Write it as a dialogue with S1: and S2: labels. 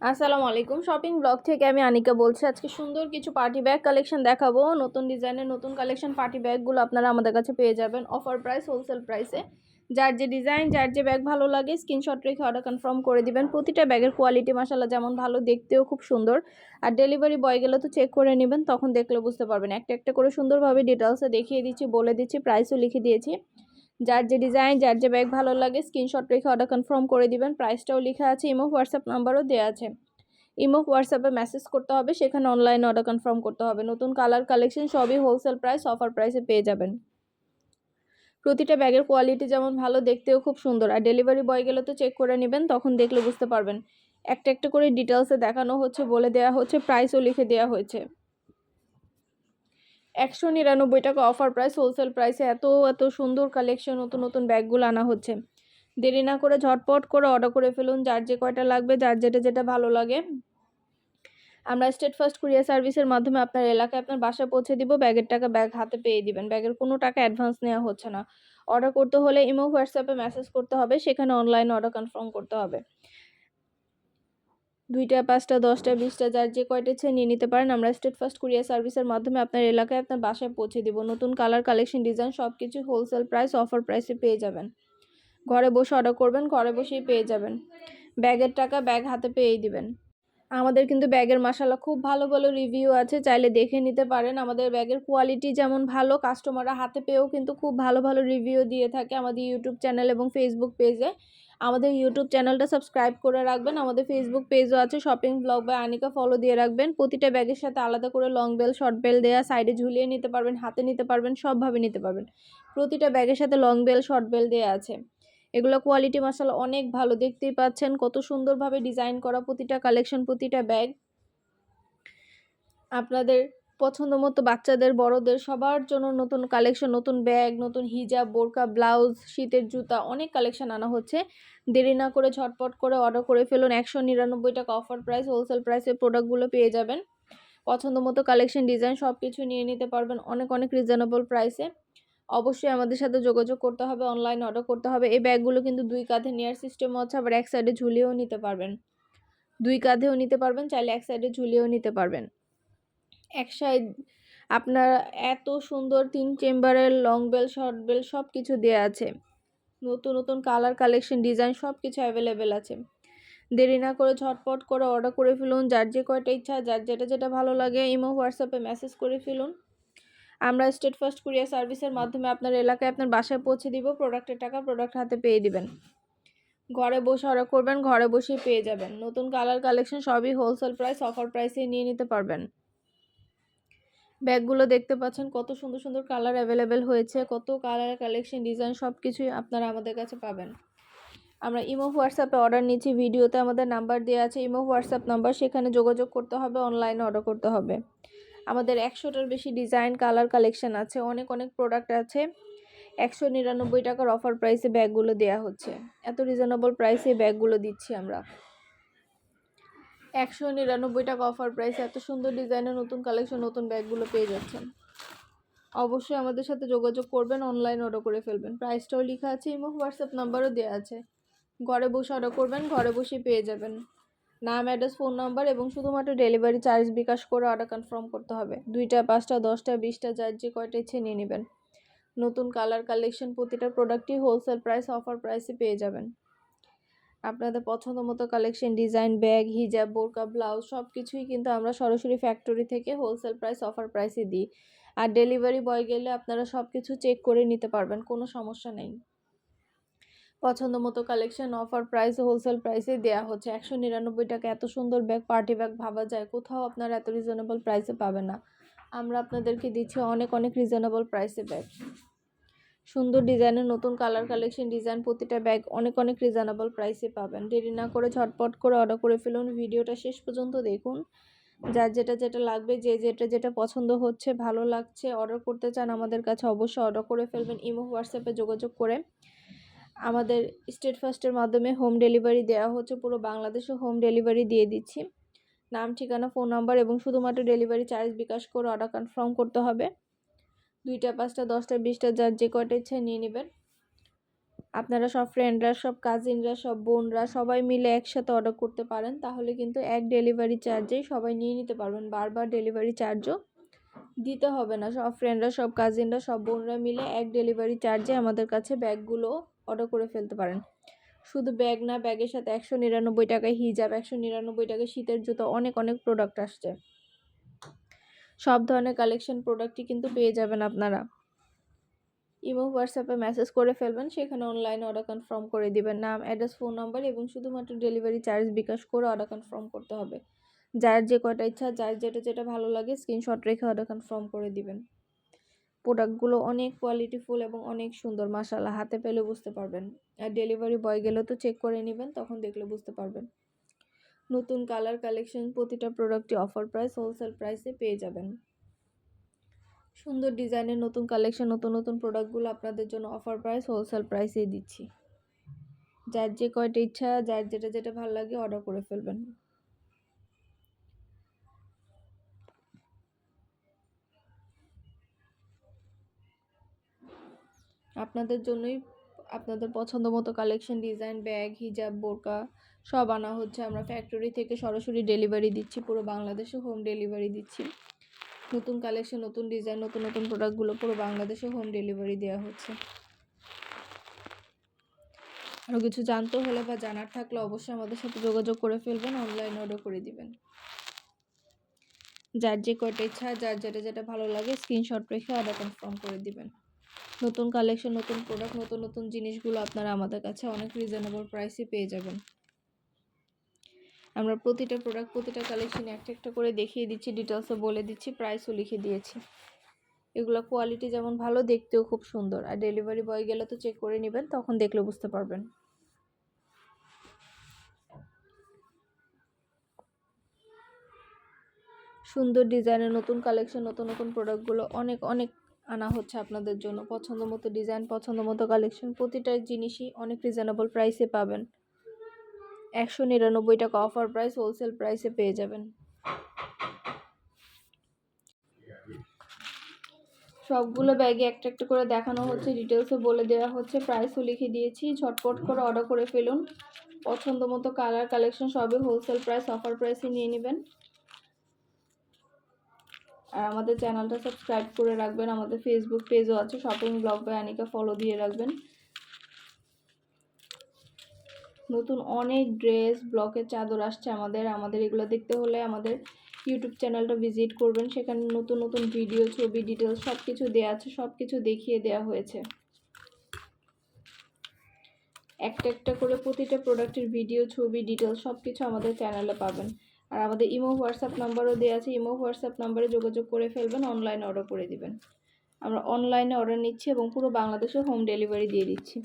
S1: আসসালামু আলাইকুম। Shopping blog থেকে আমি আনিকা বলছি। আজকে সুন্দর কিছু পার্টি ব্যাগ কালেকশন দেখাবো। নতুন ডিজাইনের নতুন কালেকশন পার্টি ব্যাগগুলো আপনারা আমাদের কাছে পেয়ে যাবেন অফার প্রাইস, হোলসেল প্রাইসে। যার যে ডিজাইন, যার যে ব্যাগ ভালো লাগে স্ক্রিনশট রেখে অর্ডার কনফার্ম করে দিবেন। প্রতিটা ব্যাগের কোয়ালিটি মাশাআল্লাহ যেমন ভালো, দেখতেও খুব সুন্দর। আর ডেলিভারি বয় গেলে তো চেক করে নেবেন, তখন দেখলে বুঝতে পারবেন। একটা একটা করে সুন্দরভাবে ডিটেলসে দেখিয়ে দিচ্ছি, বলে দিচ্ছি, প্রাইসও লিখে দিয়েছি। যার যে ডিজাইন, যার যে ব্যাগ ভালো লাগে স্ক্রিনশট রেখে অর্ডার কনফার্ম করে দিবেন। প্রাইসটাও লেখা আছে, ইমো হোয়াটসঅ্যাপ নাম্বারও দেওয়া আছে। ইমো হোয়াটসঅ্যাপে মেসেজ করতে হবে, সেখানে অনলাইনে অর্ডার কনফার্ম করতে হবে। নতুন কালার কালেকশন সবই হোলসেল প্রাইস, অফার প্রাইসে পেয়ে যাবেন। প্রতিটা ব্যাগের কোয়ালিটি যেমন ভালো, দেখতেও খুব সুন্দর। আর ডেলিভারি বয় গেলে তো চেক করে নেবেন, তখন দেখলে বুঝতে পারবেন। একটা একটা করে ডিটেলসে দেখানো হচ্ছে, বলে দেওয়া হচ্ছে, প্রাইসও লিখে দেওয়া হয়েছে। 199 টাকা অফার প্রাইস, হোলসেল প্রাইসে এত এত সুন্দর কালেকশন, নতুন নতুন ব্যাগগুলো আনা হচ্ছে। দেরি না করে ঝটপট করে অর্ডার করে ফেলুন, যার যে কয়টা লাগবে, যার যেটা যেটা ভালো লাগে। আমরা স্টেট ফার্স্ট কুরিয়ার সার্ভিসের মাধ্যমে আপনার এলাকায় আপনার বাসায় পৌঁছে দিব। ব্যাগের টাকা ব্যাগ হাতে পেয়ে দিবেন। ব্যাগের কোনো টাকা অ্যাডভান্স নেওয়া হচ্ছে না। অর্ডার করতে হলে ইমো হোয়াটসঅ্যাপে মেসেজ করতে হবে, সেখানে অনলাইনে অর্ডার কনফার্ম করতে হবে। 2টা, 5টা, 10টা, 20টা, যার যে কয়টা ইচ্ছে নিয়ে নিতে পারেন। আমরা স্টেট ফার্স্ট কুরিয়ার সার্ভিসের মাধ্যমে আপনার এলাকায় আপনার বাসায় পৌঁছে দিব। নতুন কালার কালেকশন ডিজাইন সব কিছু হোলসেল প্রাইস, অফার প্রাইসে পেয়ে যাবেন। ঘরে বসে অর্ডার করবেন, ঘরে বসেই পেয়ে যাবেন। ব্যাগের টাকা ব্যাগ হাতে পেয়েই দিবেন। আমাদের কিন্তু ব্যাগের মাশাআল্লাহ খুব ভালো ভালো রিভিউ আছে, চাইলে দেখে নিতে পারেন। আমাদের ব্যাগের কোয়ালিটি যেমন ভালো, কাস্টমাররা হাতে পেয়েও কিন্তু খুব ভালো ভালো রিভিউ দিয়ে থাকে আমাদের ইউটিউব চ্যানেল এবং ফেসবুক পেজে। আমাদের ইউটিউব চ্যানেলটা সাবস্ক্রাইব করে রাখবেন। আমাদের ফেসবুক পেজও আছে, shopping blog by Anika, follow দিয়ে রাখবেন। প্রতিটা ব্যাগের সাথে আলাদা করে লং বেল, শর্ট বেল দেয়া, সাইডে ঝুলিয়ে নিতে পারবেন, হাতে নিতে পারবেন, সবভাবে নিতে পারবেন। প্রতিটা ব্যাগের সাথে লং বেল, শর্ট বেল দেয়া আছে। এগুলো কোয়ালিটি মাশাআল্লাহ অনেক ভালো, দেখতেই পাচ্ছেন কত সুন্দরভাবে ডিজাইন করা প্রতিটা কালেকশন, প্রতিটা ব্যাগ। আপনাদের পছন্দ মতো বাচ্চাদের, বড়দের সবার জন্য নতুন কালেকশন, নতুন ব্যাগ, নতুন হিজাব, বোরকা, ব্লাউজ, শীতের জুতা, অনেক কালেকশন আনা হচ্ছে। দেরি না করে ঝটপট করে অর্ডার করে ফেলুন। 199 টাকা অফার প্রাইস, হোলসেল প্রাইসে প্রোডাক্টগুলো পেয়ে যাবেন। পছন্দ মতো কালেকশন, ডিজাইন সব কিছু নিয়ে নিতে পারবেন অনেক অনেক রিজনেবল প্রাইসে। অবশ্যই আমাদের সাথে যোগাযোগ করতে হবে, অনলাইন অর্ডার করতে হবে। এই ব্যাগগুলো কিন্তু 2 কাঁধে নেওয়ার সিস্টেম আছে, আবার এক সাইডে ঝুলিয়েও নিতে পারবেন। 2 কাঁধেও নিতে পারবেন, চাইলে এক সাইডে ঝুলিয়েও নিতে পারবেন। এক সাইড আপনার এত সুন্দর 3 চেম্বারের লং বেল, শর্ট বেল সব কিছু দেওয়া আছে। নতুন নতুন কালার কালেকশন, ডিজাইন সব কিছু অ্যাভেলেবেল আছে। দেরি না করে ঝটপট করে অর্ডার করে ফেলুন। যার যে কয়টা ইচ্ছা, যার যেটা যেটা ভালো লাগে ইমো হোয়াটসঅ্যাপে মেসেজ করে ফেলুন। আমরা স্টেট ফার্স্ট কুরিয়ার সার্ভিসের মাধ্যমে আপনার এলাকায় আপনার বাসায় পৌঁছে দিব। প্রোডাক্টের টাকা প্রোডাক্ট হাতে পেয়ে দিবেন। ঘরে বসে অর্ডার করবেন, ঘরে বসেই পেয়ে যাবেন। নতুন কালার কালেকশন সবই হোলসেল প্রাইস, অফার প্রাইসে নিয়ে নিতে পারবেন। ব্যাগগুলো দেখতে পাচ্ছেন কত সুন্দর সুন্দর কালার অ্যাভেলেবেল হয়েছে, কত কালার কালেকশন, ডিজাইন সব কিছুই আপনারা আমাদের কাছে পাবেন। আমরা ইমো হোয়াটসঅ্যাপে অর্ডার নিচ্ছি। ভিডিওতে আমাদের নাম্বার দেওয়া আছে, ইমো হোয়াটসঅ্যাপ নাম্বার, সেখানে যোগাযোগ করতে হবে, অনলাইনে অর্ডার করতে হবে। আমাদের 100টার বেশি ডিজাইন, কালার কালেকশন আছে, অনেক অনেক প্রোডাক্ট আছে। 199 টাকার অফার প্রাইসে ব্যাগগুলো দেওয়া হচ্ছে। এত রিজনেবল প্রাইসে ব্যাগগুলো দিচ্ছি আমরা। 199 টাকা অফার প্রাইসে এত সুন্দর ডিজাইনের নতুন কালেকশন, নতুন ব্যাগগুলো পেয়ে যাচ্ছেন। অবশ্যই আমাদের সাথে যোগাযোগ করবেন, অনলাইন অর্ডার করে ফেলবেন। প্রাইসটাও লেখা আছে, ইমো হোয়াটসঅ্যাপ নাম্বারও দেওয়া আছে। ঘরে বসে অর্ডার করবেন, ঘরে বসে পেয়ে যাবেন। নাম, অ্যাড্রেস, ফোন নাম্বার এবং শুধুমাত্র ডেলিভারি চার্জ বিকাশ করে অর্ডার কনফার্ম করতে হবে। 2টা, 5টা, 10টা, 20টা, যার যে কয়টা ইচ্ছে নিয়ে নেবেন। নতুন কালার কালেকশন প্রতিটা প্রোডাক্টই হোলসেল প্রাইস, অফার প্রাইসে পেয়ে যাবেন। আপনাদের পছন্দ মতো কালেকশন, ডিজাইন, ব্যাগ, হিজাব, বোরকা, ব্লাউজ সব কিছুই কিন্তু আমরা সরাসরি ফ্যাক্টরি থেকে হোলসেল প্রাইস, অফার প্রাইসে দিই। আর ডেলিভারি বয় গেলে আপনারা সব কিছু চেক করে নিতে পারবেন, কোনো সমস্যা নেই। পছন্দ মতো কালেকশন অফার প্রাইস, হোলসেল প্রাইসে দেওয়া হচ্ছে। 199 টাকা এত সুন্দর ব্যাগ, পার্টি ব্যাগ ভাবা যায়, কোথাও আপনারা এত রিজনেবল প্রাইসে পাবেন না। আমরা আপনাদেরকে দিচ্ছি অনেক অনেক রিজনেবল প্রাইসে ব্যাগ। সুন্দর ডিজাইনের নতুন কালার কালেকশন, ডিজাইন প্রতিটা ব্যাগ অনেক অনেক রিজনেবল প্রাইসে পাবেন। দেরি না করে ঝটপট করে অর্ডার করে ফেলুন। ভিডিওটা শেষ পর্যন্ত দেখুন। যার যেটা যেটা লাগবে, যে যেটা যেটা পছন্দ হচ্ছে, ভালো লাগছে, অর্ডার করতে চান আমাদের কাছে, অবশ্যই অর্ডার করে ফেলবেন ইমো হোয়াটসঅ্যাপে যোগাযোগ করে। আমাদের স্টেট ফার্স্টের মাধ্যমে হোম ডেলিভারি দেওয়া হচ্ছে, পুরো বাংলাদেশে হোম ডেলিভারি দিয়ে দিচ্ছি। নাম, ঠিকানা, ফোন নাম্বার এবং শুধুমাত্র ডেলিভারি চার্জ বিকাশ করে অর্ডার কনফার্ম করতে হবে। 2টা, 5টা, 10টা, 20টা, যার যে কয়টা ইচ্ছে নিয়ে নেবেন। আপনারা সব ফ্রেন্ডরা, সব কাজিনরা, সব বোনরা সবাই মিলে একসাথে অর্ডার করতে পারেন, তাহলে কিন্তু এক ডেলিভারি চার্জেই সবাই নিয়ে নিতে পারবেন, বারবার ডেলিভারি চার্জও দিতে হবে না। সব ফ্রেন্ডরা, সব কাজিনরা, সব বোনরা মিলে এক ডেলিভারি চার্জে আমাদের কাছে ব্যাগগুলো অর্ডার করে ফেলতে পারেন। শুধু ব্যাগ না, ব্যাগের সাথে 199 টাকায় হিজাব, 199 টাকায় শীতের জুতো, অনেক অনেক প্রোডাক্ট আসছে। সব ধরনের কালেকশন প্রোডাক্টই কিন্তু পেয়ে যাবেন আপনারা। ইমো হোয়াটসঅ্যাপে মেসেজ করে ফেলবেন, সেখানে অনলাইনে অর্ডার কনফার্ম করে দিবেন। নাম, অ্যাড্রেস, ফোন নাম্বার এবং শুধুমাত্র ডেলিভারি চার্জ বিকাশ করে অর্ডার কনফার্ম করতে হবে। যার যে কয়টা ইচ্ছা, যার যেটা যেটা ভালো লাগে স্ক্রিনশট রেখে অর্ডার কনফার্ম করে দিবেন। প্রোডাক্টগুলো অনেক কোয়ালিটিফুল এবং অনেক সুন্দর, মাশাআল্লাহ, হাতে পেলে বুঝতে পারবেন। আর ডেলিভারি বয় গেলে তো চেক করে নেবেন, তখন দেখলে বুঝতে পারবেন। নতুন কালার কালেকশন, প্রতিটা প্রোডাক্টই অফার প্রাইস, হোলসেল প্রাইসে পেয়ে যাবেন। সুন্দর ডিজাইনের নতুন কালেকশন, নতুন নতুন প্রোডাক্টগুলো আপনাদের জন্য অফার প্রাইস, হোলসেল প্রাইসেই দিচ্ছি। যার যে কয়টা ইচ্ছা, যার যেটা যেটা ভালো লাগে অর্ডার করে ফেলবেন। আপনাদের জন্যই আপনাদের পছন্দ মতো কালেকশন, ডিজাইন, ব্যাগ, হিজাব, বোরকা সব আনা হচ্ছে। আমরা ফ্যাক্টরি থেকে সরাসরি ডেলিভারি দিচ্ছি, পুরো বাংলাদেশে হোম ডেলিভারি দিচ্ছি। নতুন কালেকশন, নতুন ডিজাইন, নতুন নতুন প্রোডাক্টগুলো পুরো বাংলাদেশে হোম ডেলিভারি দেওয়া হচ্ছে। আরও কিছু জানতে হলে বা জানার থাকলে অবশ্যই আমাদের সাথে যোগাযোগ করে ফেলবেন, অনলাইনে অর্ডার করে দিবেন। যার যে কয়টা ইচ্ছা, যার যেটা যেটা ভালো লাগে স্ক্রিনশট রেখে অর্ডার কনফার্ম করে দিবেন। নতুন কালেকশন, নতুন প্রোডাক্ট, নতুন নতুন জিনিসগুলো আপনারা আমাদের কাছে অনেক রিজনেবল প্রাইসে পেয়ে যাবেন। আমরা প্রতিটা প্রোডাক্ট, প্রতিটা কালেকশন একটা একটা করে দেখিয়ে দিচ্ছি, ডিটেলসও বলে দিচ্ছি, প্রাইসও লিখে দিয়েছি। এগুলো কোয়ালিটি যেমন ভালো, দেখতেও খুব সুন্দর। আর ডেলিভারি বয় গেলে তো চেক করে নেবেন, তখন দেখলে বুঝতে পারবেন। সুন্দর ডিজাইনের নতুন কালেকশন, নতুন নতুন প্রোডাক্টগুলো অনেক অনেক আনা হচ্ছে আপনাদের জন্য। পছন্দ মতো ডিজাইন, পছন্দ মতো কালেকশন, প্রতিটা জিনিসই অনেক রিজনেবল প্রাইসে পাবেন। 199 টাকা অফার প্রাইস, হোলসেল প্রাইসে পেয়ে যাবেন। সবগুলো ব্যাগে একটা একটা করে দেখানো হচ্ছে, ডিটেলসও বলে দেওয়া হচ্ছে, প্রাইসও লিখে দিয়েছি। ঝটপট করে অর্ডার করে ফেলুন। পছন্দ মতো কালার কালেকশন সবই হোলসেল প্রাইস, অফার প্রাইসে নিয়ে নেবেন। আর আমাদের চ্যানেলটা সাবস্ক্রাইব করে রাখবেন। আমাদের ফেসবুক পেজও আছে, shopping blog by Anika, follow দিয়ে রাখবেন। নতুন অনেক ড্রেস, ব্লকের চাদর আসছে আমাদের এগুলো দেখতে হলে আমাদের ইউটিউব চ্যানেলটা ভিজিট করবেন। সেখানে নতুন নতুন ভিডিও, ছবি, ডিটেলস সব কিছু দেওয়া আছে, সব কিছু দেখিয়ে দেওয়া হয়েছে। একটা একটা করে প্রতিটা প্রোডাক্টের ভিডিও, ছবি, ডিটেলস সব কিছু আমাদের চ্যানেলে পাবেন। আর আমাদের ইমো হোয়াটসঅ্যাপ নাম্বারও দেওয়া আছে, ইমো হোয়াটসঅ্যাপ নাম্বারে যোগাযোগ করে ফেলবেন, অনলাইনে অর্ডার করে দিবেন। আমরা অনলাইনে অর্ডার নিচ্ছি এবং পুরো বাংলাদেশে হোম ডেলিভারি দিয়ে দিচ্ছি।